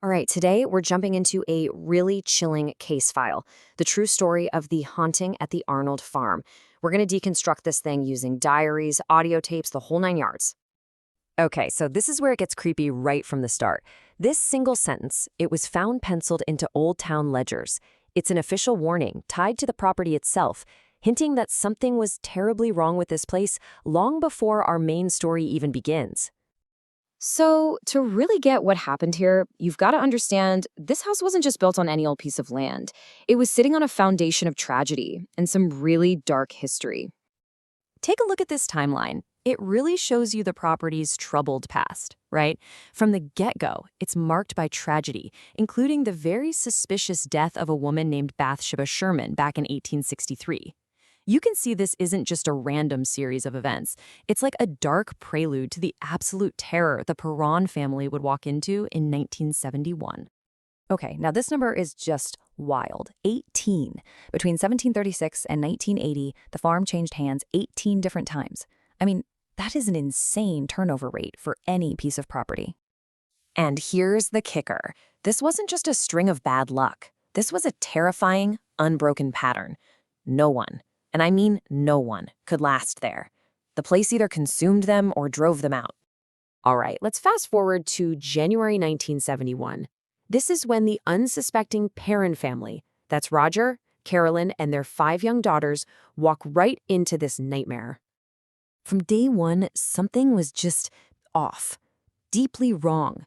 All right, today we're jumping into a really chilling case file, the true story of the haunting at the Arnold farm. We're going to deconstruct this thing using diaries, audio tapes, the whole nine yards. Okay, so this is where it gets creepy right from the start. This single sentence, it was found penciled into Old Town ledgers. It's an official warning tied to the property itself, hinting that something was terribly wrong with this place long before our main story even begins. So, to really get what happened here, you've got to understand this house wasn't just built on any old piece of land. It was sitting on a foundation of tragedy and some really dark history. Take a look at this timeline. It really shows you the property's troubled past, right? From the get-go, it's marked by tragedy, including the very suspicious death of a woman named Bathsheba Sherman back in 1863. You can see this isn't just a random series of events. It's like a dark prelude to the absolute terror the Perron family would walk into in 1971. Okay, now this number is just wild. 18. Between 1736 and 1980, the farm changed hands 18 different times. I mean, that is an insane turnover rate for any piece of property. And here's the kicker. This wasn't just a string of bad luck. This was a terrifying, unbroken pattern. No one, and I mean no one, could last there. The place either consumed them or drove them out. All right, let's fast forward to January 1971. This is when the unsuspecting Perron family, that's Roger, Carolyn, and their 5 young daughters, walk right into this nightmare. From day one, something was just off, deeply wrong.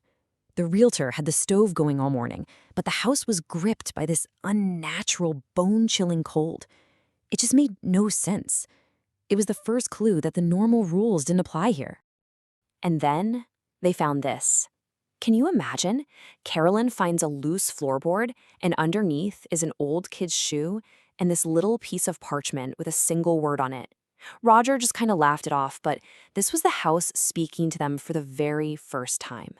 The realtor had the stove going all morning, but the house was gripped by this unnatural, bone-chilling cold. It just made no sense. It was the first clue that the normal rules didn't apply here. And then they found this. Can you imagine? Carolyn finds a loose floorboard, and underneath is an old kid's shoe and this little piece of parchment with a single word on it. Roger just kind of laughed it off, but this was the house speaking to them for the very first time.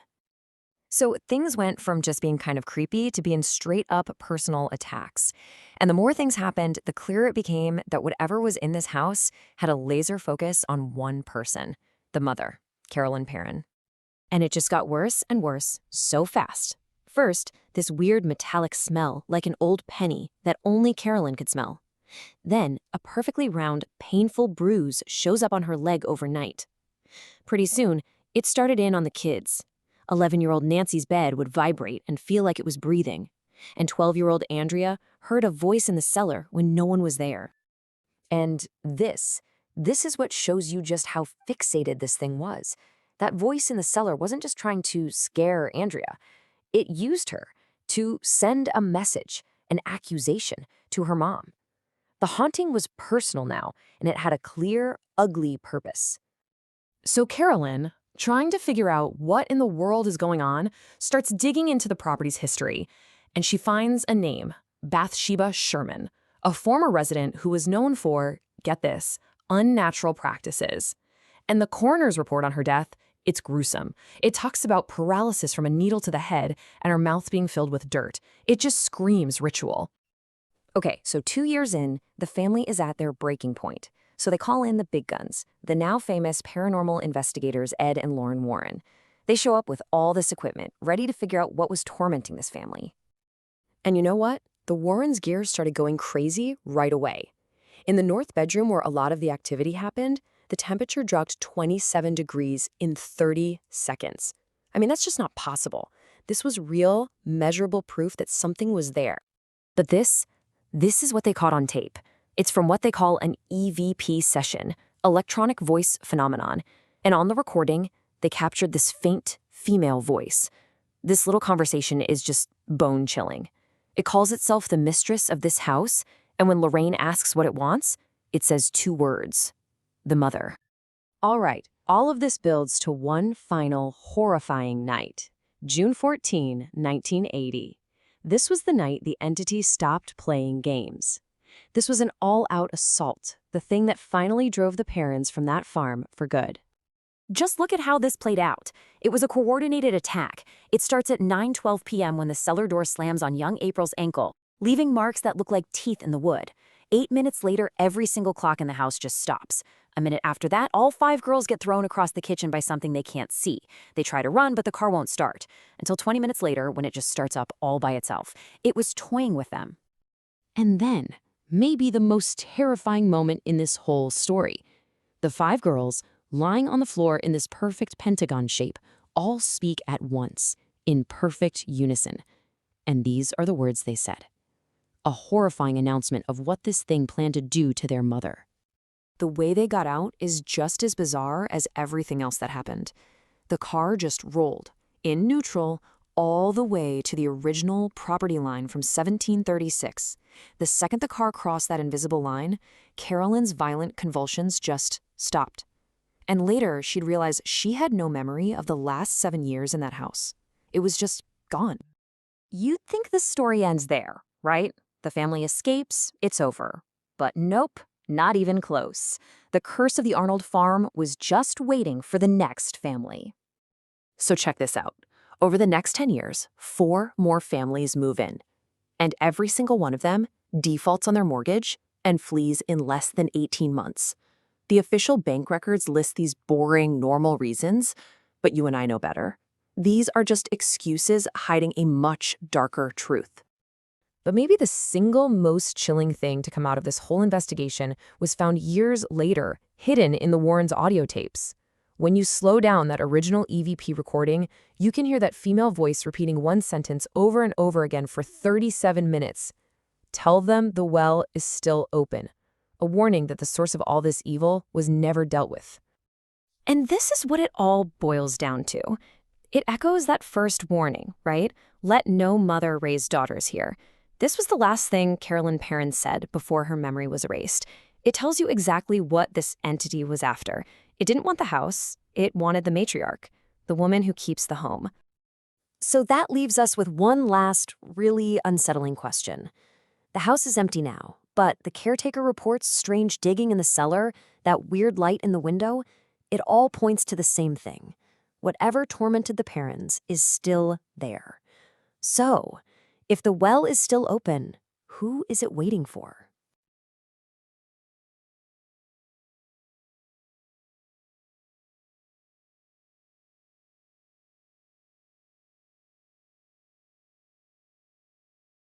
So things went from just being kind of creepy to being straight-up personal attacks. And the more things happened, the clearer it became that whatever was in this house had a laser focus on one person, the mother, Carolyn Perron. And it just got worse and worse so fast. First, this weird metallic smell like an old penny that only Carolyn could smell. Then, a perfectly round, painful bruise shows up on her leg overnight. Pretty soon, it started in on the kids. 11-year-old Nancy's bed would vibrate and feel like it was breathing, and 12-year-old Andrea heard a voice in the cellar when no one was there. And this is what shows you just how fixated this thing was. That voice in the cellar wasn't just trying to scare Andrea. It used her to send a message, an accusation, to her mom. The haunting was personal now, and it had a clear, ugly purpose. So Carolyn, trying to figure out what in the world is going on, starts digging into the property's history, and she finds a name, Bathsheba Sherman, a former resident who was known for, get this, unnatural practices. And the coroner's report on her death, it's gruesome. It talks about paralysis from a needle to the head and her mouth being filled with dirt. It just screams ritual. Okay, so 2 years in, the family is at their breaking point. So they call in the big guns, the now famous paranormal investigators Ed and Lauren Warren. They show up with all this equipment, ready to figure out what was tormenting this family. And you know what? The Warrens' gears started going crazy right away. In the north bedroom where a lot of the activity happened, the temperature dropped 27 degrees in 30 seconds. I mean, that's just not possible. This was real, measurable proof that something was there. But this is what they caught on tape. It's from what they call an EVP session, electronic voice phenomenon. And on the recording, they captured this faint female voice. This little conversation is just bone-chilling. It calls itself the mistress of this house, and when Lorraine asks what it wants, it says 2 words, the mother. All right, all of this builds to one final horrifying night, June 14, 1980. This was the night the entity stopped playing games. This was an all-out assault, the thing that finally drove the Perrons from that farm for good. Just look at how this played out. It was a coordinated attack. It starts at 9:12 p.m. when the cellar door slams on young April's ankle, leaving marks that look like teeth in the wood. 8 minutes later, every single clock in the house just stops. A minute after that, all 5 girls get thrown across the kitchen by something they can't see. They try to run, but the car won't start. Until 20 minutes later, when it just starts up all by itself. It was toying with them. And then, maybe the most terrifying moment in this whole story. The 5 girls, lying on the floor in this perfect pentagon shape, all speak at once, in perfect unison. And these are the words they said. A horrifying announcement of what this thing planned to do to their mother. The way they got out is just as bizarre as everything else that happened. The car just rolled, in neutral, all the way to the original property line from 1736. The second the car crossed that invisible line, Carolyn's violent convulsions just stopped. And later, she'd realize she had no memory of the last 7 years in that house. It was just gone. You'd think the story ends there, right? The family escapes, it's over. But nope, not even close. The curse of the Arnold farm was just waiting for the next family. So check this out. Over the next 10 years, 4 more families move in. And every single one of them defaults on their mortgage and flees in less than 18 months. The official bank records list these boring, normal reasons, but you and I know better. These are just excuses hiding a much darker truth. But maybe the single most chilling thing to come out of this whole investigation was found years later, hidden in the Warrens' audio tapes. When you slow down that original EVP recording, you can hear that female voice repeating one sentence over and over again for 37 minutes. Tell them the well is still open. A warning that the source of all this evil was never dealt with. And this is what it all boils down to. It echoes that first warning, right? Let no mother raise daughters here. This was the last thing Carolyn Perron said before her memory was erased. It tells you exactly what this entity was after. It didn't want the house. It wanted the matriarch, the woman who keeps the home. So that leaves us with one last, really unsettling question. The house is empty now, but the caretaker reports strange digging in the cellar, that weird light in the window. It all points to the same thing. Whatever tormented the Perrons is still there. So, if the well is still open, who is it waiting for?